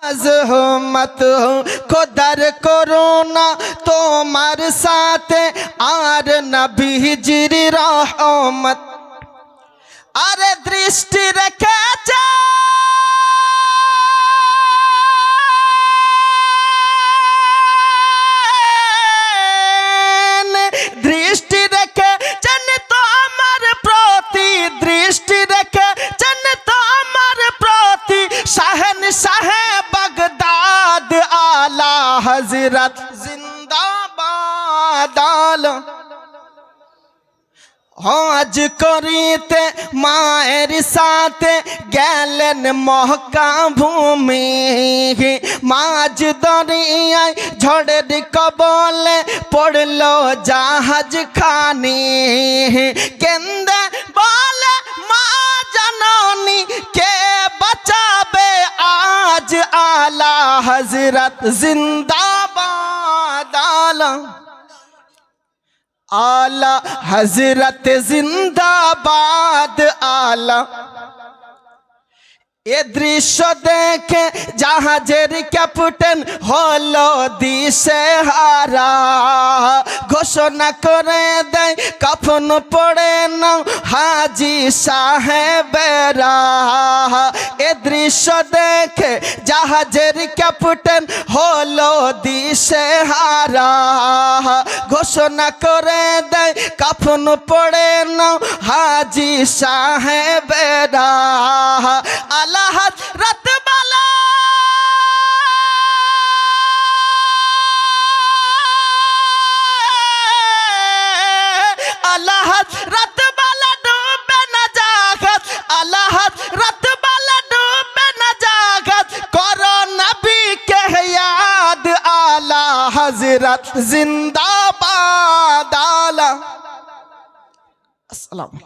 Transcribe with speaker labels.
Speaker 1: मत खुदर करोना তোমার সাথে আর নবীজির রহমত আরে দৃষ্টি রেখেছে দৃষ্টি রেখে জান তো আমার প্রতি দৃষ্টি রেখে জান তো আমার প্রতি শাহেনশাহ বাগদাদ আলা হযরত জিন্দাবাদ আলা হজ করিতে মায়ের সাথে গেলেন মক্কা ভূমি মাঝ দরিয়ায় ঝড়ের কবলে পড়ল জাহাজ খানি কেন্দে বলে মা জাননী কে বাঁচাবে আজ আলা হযরত জিন্দাবাদ আলা आला हजरत जिंदाबाद आला এ দৃশ্য দেখে জাহাজের ক্যাপ্টেন হলো দিশেহারা ঘোষণা করে দেয় কাফন পড়ে নাও হাজী সাহেবেরা এ দৃশ্য দেখে জাহাজের ক্যাপ্টেন হলো দিশেহারা ঘোষণা করে দেয় কাফন পড়ে নাও হাজী সাহেবেরা আলা হযরত বালা আলা হযরত বালা ডুবে না জাহাজ আলা হযরত বালা ডুবে না জাহাজ করো নবী কে ইয়াদ আলা হযরত জিন্দাবাদ আলা আসসালামু